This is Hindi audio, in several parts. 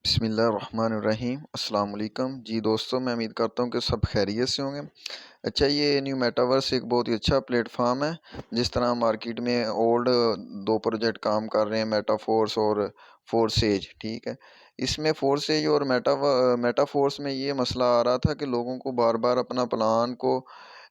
बिस्मिल्लाहिर्रहमानिर्रहीम अस्सलाम वालेकुम। जी दोस्तों, मैं उम्मीद करता हूँ कि सब खैरियत से होंगे। अच्छा, ये न्यू मेटावर्स एक बहुत ही अच्छा प्लेटफॉर्म है। जिस तरह मार्केट में ओल्ड दो प्रोजेक्ट काम कर रहे हैं, मेटाफोर्स और फोर्सेज, ठीक है। इसमें फोर्सेज और मेटाफोर्स में ये मसला आ रहा था कि लोगों को बार बार अपना प्लान को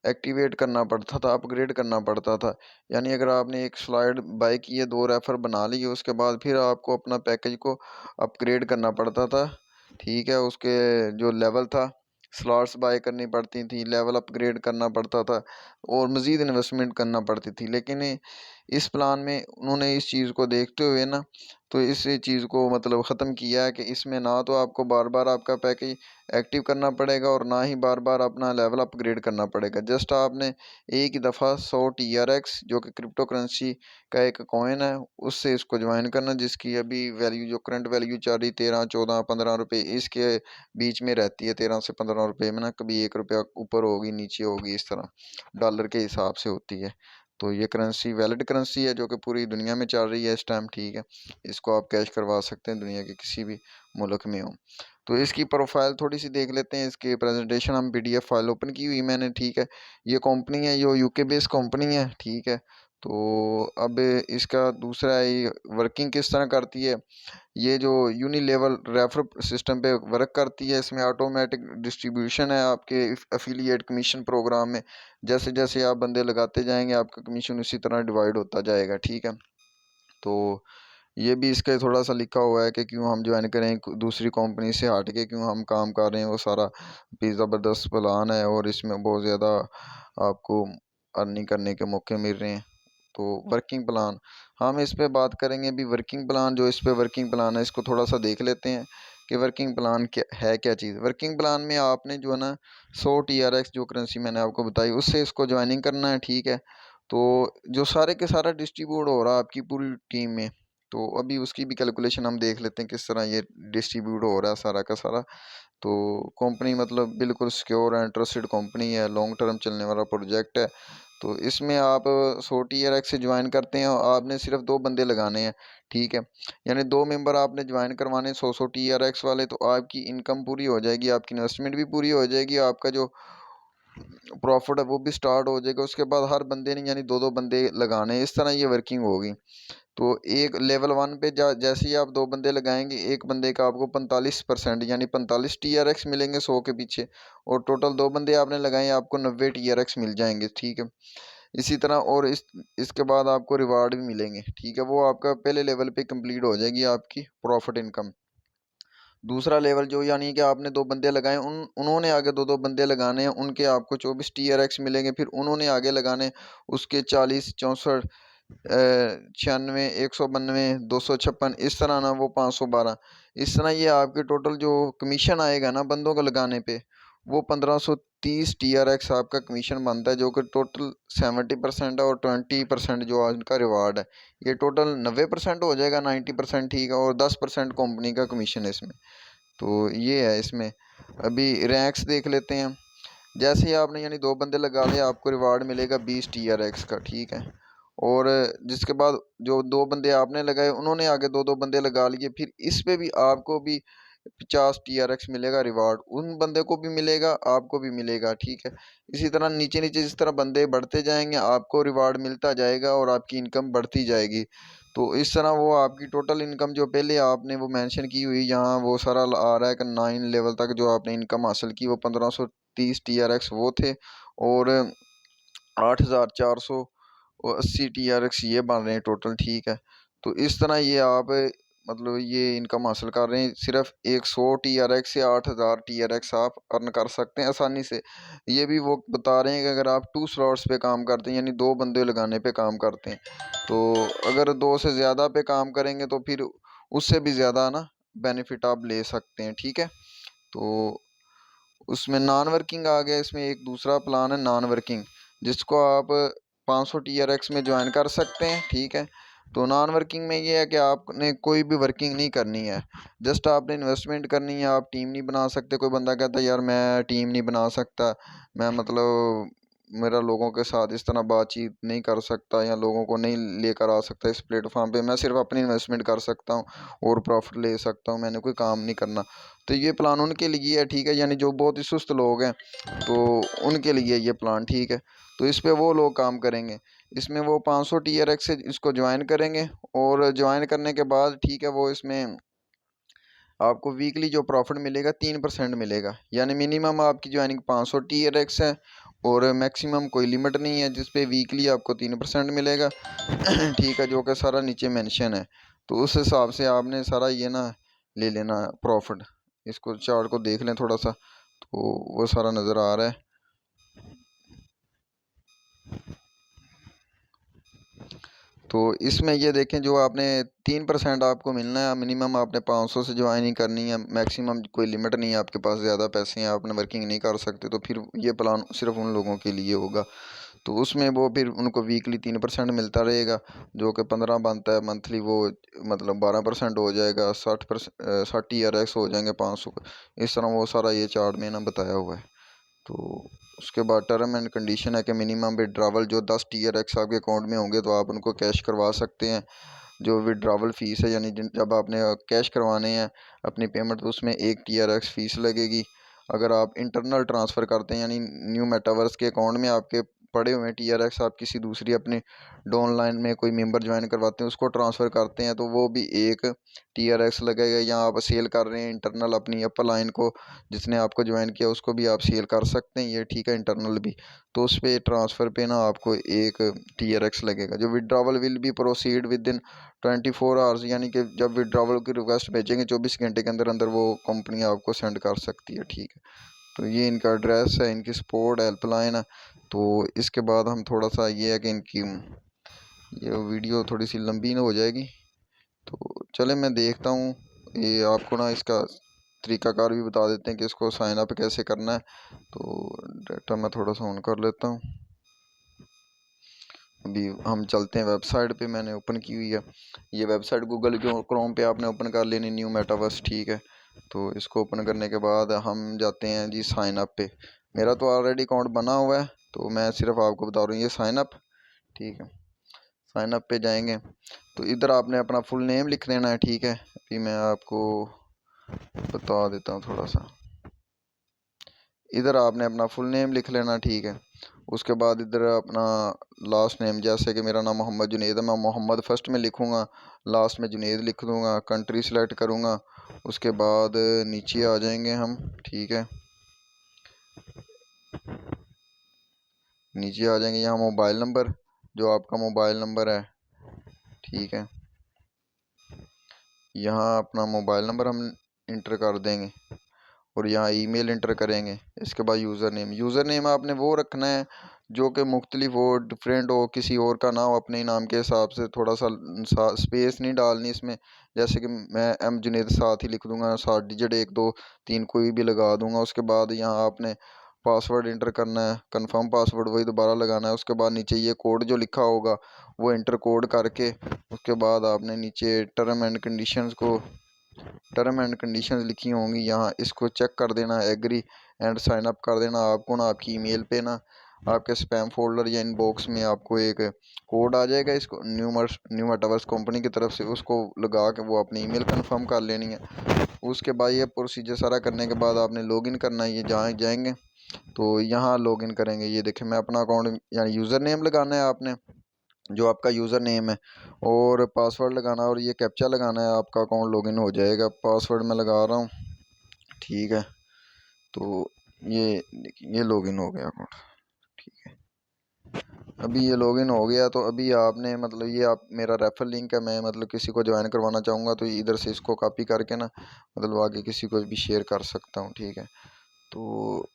एक्टिवेट करना पड़ता था, अपग्रेड करना पड़ता था। यानी अगर आपने एक स्लाइड बाय की है, 2 रेफ़र बना लिए, उसके बाद फिर आपको अपना पैकेज को अपग्रेड करना पड़ता था, ठीक है। उसके जो लेवल था, स्लॉट्स बाय करनी पड़ती थी, लेवल अपग्रेड करना पड़ता था और मज़ीद इन्वेस्टमेंट करना पड़ती थी। लेकिन इस प्लान में उन्होंने इस चीज़ को देखते हुए ना, तो इस चीज़ को मतलब ख़त्म किया है कि इसमें ना तो आपको बार-बार आपका पैकेज एक्टिव करना पड़ेगा और ना ही बार-बार अपना लेवल अपग्रेड करना पड़ेगा। जस्ट आपने एक ही दफ़ा 100 टीआरएक्स, जो कि क्रिप्टो करेंसी का एक कॉइन है, उससे इसको जॉइन करना, जिसकी अभी वैल्यू, जो करंट वैल्यू चल रही, 13, 14, 15 रुपए इसके बीच में रहती है। 13 से 15 रुपए में ना, कभी 1 रुपया ऊपर होगी, नीचे होगी, इस तरह डॉलर के हिसाब से होती है। तो ये करेंसी वैलिड करेंसी है, जो कि पूरी दुनिया में चल रही है इस टाइम, ठीक है। इसको आप कैश करवा सकते हैं दुनिया के किसी भी मुल्क में हो। तो इसकी प्रोफाइल थोड़ी सी देख लेते हैं। इसकी प्रेजेंटेशन, हम पीडीएफ फाइल ओपन की हुई मैंने, ठीक है। ये कंपनी है, ये यूके बेस्ड कंपनी है, ठीक है। तो अब इसका दूसरा ये वर्किंग किस तरह करती है, ये जो यूनिलेवल रेफर सिस्टम पे वर्क करती है। इसमें ऑटोमेटिक डिस्ट्रीब्यूशन है आपके एफिलिएट कमीशन प्रोग्राम में। जैसे जैसे आप बंदे लगाते जाएंगे, आपका कमीशन उसी तरह डिवाइड होता जाएगा, ठीक है। तो ये भी इसका थोड़ा सा लिखा हुआ है कि क्यों हम ज्वाइन करें दूसरी कंपनी से हट के, क्यों हम काम कर रहे हैं, वो सारा भी ज़बरदस्त प्लान है और इसमें बहुत ज़्यादा आपको अर्निंग करने के मौके मिल रहे हैं। तो वर्किंग प्लान, हम इस पे बात करेंगे अभी। वर्किंग प्लान, जो इस पे वर्किंग प्लान है, इसको थोड़ा सा देख लेते हैं कि वर्किंग प्लान क्या है, क्या चीज़। वर्किंग प्लान में आपने जो है ना 100 टीआरएक्स, जो करेंसी मैंने आपको बताई, उससे इसको ज्वाइनिंग करना है, ठीक है। तो जो सारे के सारा डिस्ट्रीब्यूट हो रहा है आपकी पूरी टीम में, तो अभी उसकी भी कैलकुलेशन हम देख लेते हैं किस तरह ये डिस्ट्रीब्यूट हो रहा है सारा का सारा। तो कंपनी मतलब बिल्कुल सिक्योर एंड ट्रस्टेड कंपनी है, लॉन्ग टर्म चलने वाला प्रोजेक्ट है। तो इसमें आप 100 टीआरएक्स से ज्वाइन करते हैं और आपने सिर्फ 2 बंदे लगाने हैं, ठीक है। यानी 2 मेंबर आपने ज्वाइन करवाने 100 टीआरएक्स वाले, तो आपकी इनकम पूरी हो जाएगी, आपकी इन्वेस्टमेंट भी पूरी हो जाएगी, आपका जो प्रॉफिट है वो भी स्टार्ट हो जाएगा। उसके बाद हर बंदे ने यानी 2-2 बंदे लगाने, इस तरह ये वर्किंग होगी। तो एक लेवल 1 पे जैसे ही आप 2 बंदे लगाएंगे, एक बंदे का आपको 45% यानी 45 टीआरएक्स मिलेंगे 100 के पीछे, और टोटल 2 बंदे आपने लगाए, आपको 90 टीआरएक्स मिल जाएंगे, ठीक है। इसी तरह और इसके बाद आपको रिवार्ड भी मिलेंगे, ठीक है। वो आपका पहले लेवल पे कंप्लीट हो जाएगी आपकी प्रॉफिट इनकम। दूसरा लेवल जो, यानी कि आपने 2 बंदे लगाए, उन्होंने आगे 2-2 बंदे लगाने हैं, उनके आपको 24 टीआरएक्स मिलेंगे। फिर उन्होंने आगे लगाने, उसके 40, 64, 96, 192, 256, इस तरह ना वो 512। इस तरह ये आपके टोटल जो कमीशन आएगा ना बंदों को लगाने पे, वो 1530 टीआरएक्स आपका कमीशन बनता है, जो कि टोटल 70% है, और 20% जो इनका रिवार्ड है, ये टोटल 90% हो जाएगा, 90%, ठीक है। और 10% कंपनी का कमीशन है इसमें। तो ये है इसमें। अभी रैंक्स देख लेते हैं। जैसे ही आपने यानी 2 बंदे लगा लिए, आपको रिवार्ड मिलेगा 20 टीआरएक्स का, ठीक है। और जिसके बाद जो 2 बंदे आपने लगाए, उन्होंने आगे 2-2 बंदे लगा लिए, फिर इस पे भी आपको भी 50 टीआरएक्स मिलेगा रिवार्ड, उन बंदे को भी मिलेगा, आपको भी मिलेगा, ठीक है। इसी तरह नीचे नीचे जिस तरह बंदे बढ़ते जाएंगे, आपको रिवार्ड मिलता जाएगा और आपकी इनकम बढ़ती जाएगी। तो इस तरह वो आपकी टोटल इनकम जो पहले आपने वो मेंशन की हुई, यहाँ वो सारा आ रहा है कि 9 लेवल तक जो आपने इनकम हासिल की, वो 1530 टीआरएक्स वो थे, और 8480 टीआरएक्स ये बन रहे हैं टोटल, ठीक है। तो इस तरह ये आप मतलब ये इनकम हासिल कर रहे हैं। सिर्फ 100 टीआरएक्स से 8000 टीआरएक्स आप अर्न कर सकते हैं आसानी से। ये भी वो बता रहे हैं कि अगर आप 2 स्लॉट्स पे काम करते हैं, यानी 2 बंदे लगाने पे काम करते हैं, तो अगर 2 से ज़्यादा पे काम करेंगे तो फिर उससे भी ज़्यादा ना बेनिफिट आप ले सकते हैं, ठीक है। तो उसमें नॉन वर्किंग आ गया। इसमें एक दूसरा प्लान है नॉन वर्किंग, जिसको आप 500 टीआरएक्स में ज्वाइन कर सकते हैं, ठीक है। तो नॉन वर्किंग में ये है कि आपने कोई भी वर्किंग नहीं करनी है, जस्ट आपने इन्वेस्टमेंट करनी है। आप टीम नहीं बना सकते। कोई बंदा कहता है यार मैं टीम नहीं बना सकता, मैं मतलब मेरा लोगों के साथ इस तरह बातचीत नहीं कर सकता या लोगों को नहीं लेकर आ सकता इस प्लेटफॉर्म पे। मैं सिर्फ अपनी इन्वेस्टमेंट कर सकता हूँ और प्रॉफिट ले सकता हूँ, मैंने कोई काम नहीं करना। तो ये प्लान उनके लिए है, ठीक है, यानी जो बहुत ही सुस्त लोग हैं तो उनके लिए ये प्लान ठीक है। तो इस पे वो लोग काम करेंगे। इसमें वो 500 TRX से इसको ज्वाइन करेंगे और ज्वाइन करने के बाद ठीक है वो इसमें आपको वीकली जो प्रॉफिट मिलेगा 3% मिलेगा, यानी मिनिमम आपकी ज्वाइनिंग 500 TRX है और मैक्सिमम कोई लिमिट नहीं है जिसपे वीकली आपको 3% मिलेगा। ठीक है, जो कि सारा नीचे मेंशन है। तो उस हिसाब से आपने सारा ये ना ले लेना प्रॉफिट। इसको चार्ट को देख लें थोड़ा सा, तो वो सारा नज़र आ रहा है। तो इसमें ये देखें, जो आपने 3% आपको मिलना है, मिनिमम आपने 500 से ज्वाइनिंग करनी है, मैक्सिमम कोई लिमिट नहीं है, आपके पास ज़्यादा पैसे हैं, आपने वर्किंग नहीं कर सकते, तो फिर ये प्लान सिर्फ उन लोगों के लिए होगा। तो उसमें वो फिर उनको वीकली 3% मिलता रहेगा, जो कि 15 बनता है, मंथली वो मतलब 12% हो जाएगा, 60 TRX हो जाएंगे 500। इस तरह वो सारा ये चार्ट में ना बताया हुआ है। तो उसके बाद टर्म एंड कंडीशन है कि मिनिमम विड्रावल जो 10 TRX आपके अकाउंट में होंगे तो आप उनको कैश करवा सकते हैं। जो विड्रावल फ़ीस है, यानी जब आपने कैश करवाने हैं अपनी पेमेंट, तो उसमें 1 TRX फ़ीस लगेगी। अगर आप इंटरनल ट्रांसफ़र करते हैं, यानी न्यू मेटावर्स के अकाउंट में आपके पड़े हुए हैं TRX, आप किसी दूसरी अपने डाउन लाइन में कोई मेंबर ज्वाइन करवाते हैं, उसको ट्रांसफ़र करते हैं, तो वो भी 1 TRX लगेगा। या आप सेल कर रहे हैं इंटरनल अपनी एप्पल लाइन को, जिसने आपको ज्वाइन किया उसको भी आप सेल कर सकते हैं, ये ठीक है, इंटरनल भी। तो उस पे ट्रांसफ़र पे ना आपको 1 TRX लगेगा। जो withdrawal will be proceed with in 24 hours, यानी कि जब विड्रावल की रिक्वेस्ट भेजेंगे 24 घंटे के अंदर अंदर वो कंपनी आपको सेंड कर सकती है, ठीक है। तो ये इनका एड्रेस है, इनकी सपोर्ट हेल्पलाइन है। तो इसके बाद हम थोड़ा सा ये है कि इनकी ये वीडियो थोड़ी सी लंबी ना हो जाएगी, तो चले मैं देखता हूँ। ये आपको ना इसका तरीकाकार भी बता देते हैं कि इसको साइन अप कैसे करना है। तो डाटा मैं थोड़ा सा ऑन कर लेता हूँ। अभी हम चलते हैं वेबसाइट पे, मैंने ओपन की हुई है ये वेबसाइट, गूगल के क्रोम पे आपने ओपन कर लेनी, न्यू मेटावर्स, ठीक है। तो इसको ओपन करने के बाद हम जाते हैं जी साइन अप पे। मेरा तो ऑलरेडी अकाउंट बना हुआ है, तो मैं सिर्फ आपको बता रहा हूँ ये साइन अप, ठीक है। साइन अप पे जाएंगे तो इधर आपने अपना फुल नेम लिख लेना है, ठीक है। अभी मैं आपको बता देता हूँ थोड़ा सा। इधर आपने अपना फुल नेम लिख लेना, ठीक है। उसके बाद इधर अपना लास्ट नेम, जैसे कि मेरा नाम मोहम्मद जुनेद है, मैं मोहम्मद फर्स्ट में लिखूँगा, लास्ट में जुनेद लिख दूँगा। कंट्री सेलेक्ट करूँगा, उसके बाद नीचे आ जाएंगे हम, ठीक है। नीचे आ जाएंगे, यहाँ मोबाइल नंबर, जो आपका मोबाइल नंबर है, ठीक है। यहाँ अपना मोबाइल नंबर हम इंटर कर देंगे और यहाँ ईमेल इंटर करेंगे। इसके बाद यूज़र नेम आपने वो रखना है जो कि मुख्तलिफ हो, डिफरेंट हो, किसी और का ना हो, अपने ही नाम के हिसाब से। थोड़ा सा स्पेस नहीं डालनी इसमें, जैसे कि मैं एम जुनेद साथ ही लिख दूंगा, 7 डिजिट 1 2 3 कोई भी लगा दूंगा। उसके बाद यहाँ आपने पासवर्ड इंटर करना है, कंफर्म पासवर्ड वही दोबारा लगाना है। उसके बाद नीचे ये कोड जो लिखा होगा वो इंटर कोड करके, उसके बाद आपने नीचे टर्म एंड कंडीशंस लिखी होंगी, यहाँ इसको चेक कर देना, एग्री एंड साइन अप कर देना। आपको ना आपकी ईमेल पे ना आपके स्पैम फोल्डर या इनबॉक्स में आपको एक कोड आ जाएगा, इसको न्यू मेटावर्स कंपनी की तरफ से, उसको लगा के वो अपनी ईमेल कंफर्म कर लेनी है। उसके बाद ये प्रोसीजर सारा करने के बाद आपने लॉगिन करना है। ये जहाँ जाएंगे तो यहाँ लॉगिन करेंगे। ये देखें, मैं अपना अकाउंट यानी यूज़र नेम लगाना है आपने, जो आपका यूज़र नेम है, और पासवर्ड लगाना है और ये कैप्चा लगाना है, आपका अकाउंट लॉगिन हो जाएगा। पासवर्ड मैं लगा रहा हूँ, ठीक है। तो ये देखिए, ये लॉगिन हो गया अकाउंट, ठीक है। अभी ये लॉगिन हो गया, तो अभी आपने मतलब ये आप मेरा रेफर लिंक है, मैं मतलब किसी को ज्वाइन करवाना चाहूँगा तो इधर से इसको कॉपी करके ना मतलब आगे किसी को भी शेयर कर सकता हूँ, ठीक है। तो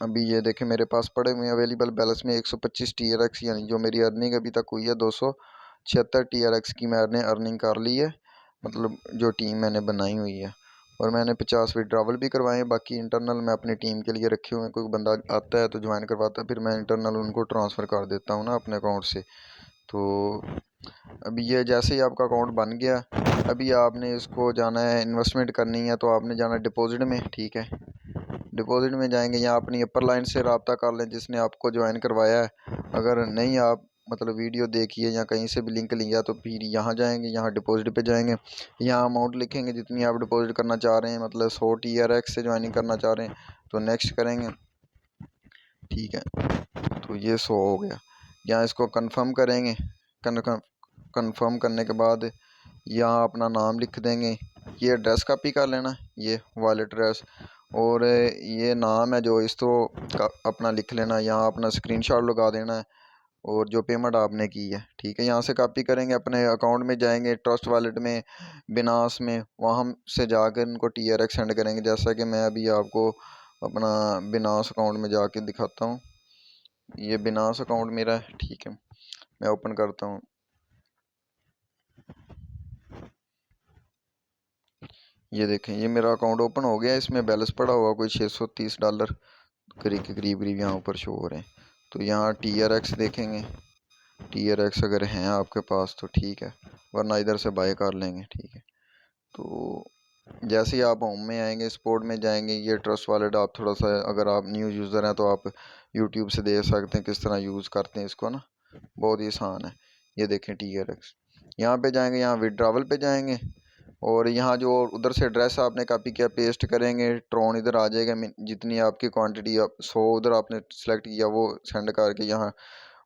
अभी ये देखें मेरे पास पड़े हुए अवेलेबल बैलेंस में 125 TRX, यानी जो मेरी अर्निंग अभी तक हुई है 276 TRX की मैंने अर्निंग कर ली है, मतलब जो टीम मैंने बनाई हुई है। और मैंने 50 विड्रावल भी करवाए हैं, बाकी इंटरनल मैं अपनी टीम के लिए रखे हुए हैं। कोई बंदा आता है तो ज्वाइन करवाता है, फिर मैं इंटरनल उनको ट्रांसफ़र कर देता हूँ ना अपने अकाउंट से। तो अभी ये जैसे ही आपका अकाउंट बन गया, अभी आपने इसको जाना है, इन्वेस्टमेंट करनी है तो आपने जाना है डिपॉजिट में, ठीक है। डिपॉजिट में जाएंगे, यहाँ अपनी अपर लाइन से रब्ता कर लें जिसने आपको ज्वाइन करवाया है। अगर नहीं आप मतलब वीडियो देखिए या कहीं से भी लिंक लिया तो फिर यहाँ जाएंगे, यहाँ डिपॉजिट पे जाएंगे, यहाँ अमाउंट लिखेंगे जितनी आप डिपॉजिट करना चाह रहे हैं, मतलब 100 TRX से ज्वाइनिंग करना चाह रहे हैं तो नेक्स्ट करेंगे। ठीक है, तो ये 100 हो गया। यहाँ इसको कंफर्म करेंगे। कंफर्म करने के बाद यहाँ अपना नाम लिख देंगे। ये एड्रेस कॉपी कर लेना, ये वॉलेट एड्रेस, और ये नाम है जो इसको अपना लिख लेना। यहाँ अपना स्क्रीनशॉट लगा देना है और जो पेमेंट आपने की है। ठीक है, यहाँ से कॉपी करेंगे, अपने अकाउंट में जाएंगे, ट्रस्ट वॉलेट में, बिनास में, वहाँ से जाकर इनको TRX सेंड करेंगे। जैसा कि मैं अभी आपको अपना बिनास अकाउंट में जाके दिखाता हूँ। ये बिनास अकाउंट मेरा है। ठीक है, मैं ओपन करता हूँ। ये देखें, ये मेरा अकाउंट ओपन हो गया। इसमें बैलेंस पड़ा हुआ कोई $630 करीब यहाँ ऊपर शो हो रहे हैं। तो यहाँ TRX देखेंगे, TRX अगर हैं आपके पास तो ठीक है, वरना इधर से बाय कर लेंगे। ठीक है, तो जैसे ही आप होम में आएंगे, स्पोर्ट में जाएंगे, ये ट्रस्ट वॉलेट आप थोड़ा सा, अगर आप न्यू यूज़र हैं तो आप यूट्यूब से देख सकते हैं किस तरह यूज़ करते हैं इसको ना, बहुत ही आसान है। ये देखें TRX, यहाँ पे जाएंगे, यहाँ विड्रावल पे जाएंगे और यहाँ जो उधर से एड्रेस आपने कॉपी किया पेस्ट करेंगे, ट्रॉन इधर आ जाएगा। जितनी आपकी क्वांटिटी 100 उधर आपने सेलेक्ट किया वो सेंड करके यहाँ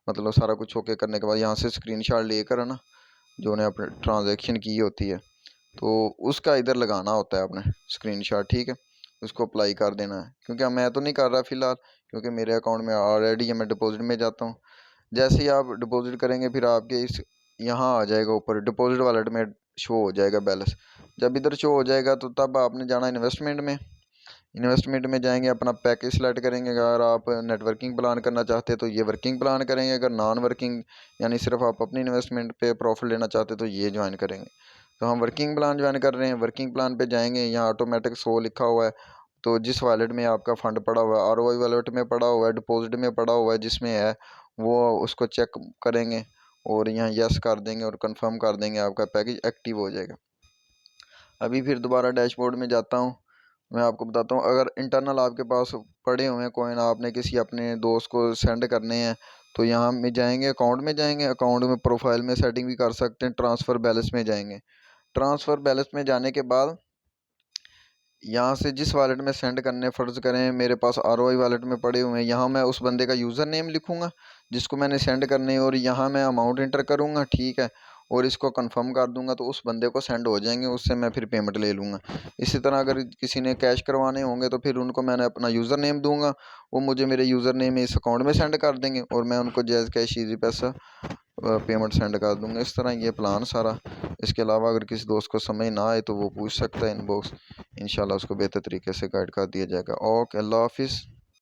मतलब सारा कुछ ओके करने के बाद यहाँ से स्क्रीनशॉट लेकर है ना, जो ने अपने ट्रांजैक्शन की होती है तो उसका इधर लगाना होता है अपने स्क्रीनशॉट। ठीक है, उसको अप्लाई कर देना है, क्योंकि मैं तो नहीं कर रहा फ़िलहाल, क्योंकि मेरे अकाउंट में ऑलरेडी है, मैं डिपॉजिट में जाता हूँ। जैसे ही आप डिपॉजिट करेंगे फिर आपके इस यहाँ आ जाएगा ऊपर डिपॉजिट वॉलेट में शो हो जाएगा बैलेंस। जब इधर शो हो जाएगा तो तब आपने जाना इन्वेस्टमेंट में। इन्वेस्टमेंट में जाएंगे, अपना पैकेज सेलेक्ट करेंगे। अगर आप नेटवर्किंग प्लान करना चाहते हैं तो ये वर्किंग प्लान करेंगे, अगर नॉन वर्किंग यानी सिर्फ आप अपनी इन्वेस्टमेंट पे प्रॉफिट लेना चाहते हैं तो ये ज्वाइन करेंगे। तो हम वर्किंग प्लान ज्वाइन कर रहे हैं, वर्किंग प्लान पे जाएंगे, यहाँ ऑटोमेटिक 100 लिखा हुआ है। तो जिस वॉलेट में आपका फ़ंड पड़ा हुआ है, ROI वॉलेट में पड़ा हुआ है, डिपॉजिट में पड़ा हुआ है, जिसमें है वो उसको चेक करेंगे और यहाँ यस कर देंगे और कंफर्म कर देंगे, आपका पैकेज एक्टिव हो जाएगा। अभी फिर दोबारा डैशबोर्ड में जाता हूँ, मैं आपको बताता हूँ। अगर इंटरनल आपके पास पड़े हुए हैं कॉइन, आपने किसी अपने दोस्त को सेंड करने हैं तो यहाँ में जाएंगे, अकाउंट में जाएंगे, अकाउंट में प्रोफाइल में सेटिंग भी कर सकते हैं। ट्रांसफ़र बैलेंस में जाएंगे, ट्रांसफ़र बैलेंस में जाने के बाद यहाँ से जिस वॉलेट में सेंड करने, फ़र्ज़ करें मेरे पास ROI वॉलेट में पड़े हुए हैं, यहाँ मैं उस बंदे का यूज़र नेम लिखूँगा जिसको मैंने सेंड करने और यहाँ मैं अमाउंट इंटर करूँगा। ठीक है, और इसको कंफर्म कर दूंगा तो उस बंदे को सेंड हो जाएंगे, उससे मैं फिर पेमेंट ले लूँगा। इसी तरह अगर किसी ने कैश करवाने होंगे तो फिर उनको मैंने अपना यूज़र नेम दूंगा, वो मुझे मेरे यूज़र नेम इस अकाउंट में सेंड कर देंगे और मैं उनको जैज़ कैश ईजी पैसा पेमेंट सेंड कर दूंगा। इस तरह ये प्लान सारा। इसके अलावा अगर किसी दोस्त को समझ ना आए तो वो पूछ सकता है इनबॉक्स, इंशाल्लाह उसको बेहतर तरीके से गाइड कर दिया जाएगा। ओके, अल्लाह हाफिज़।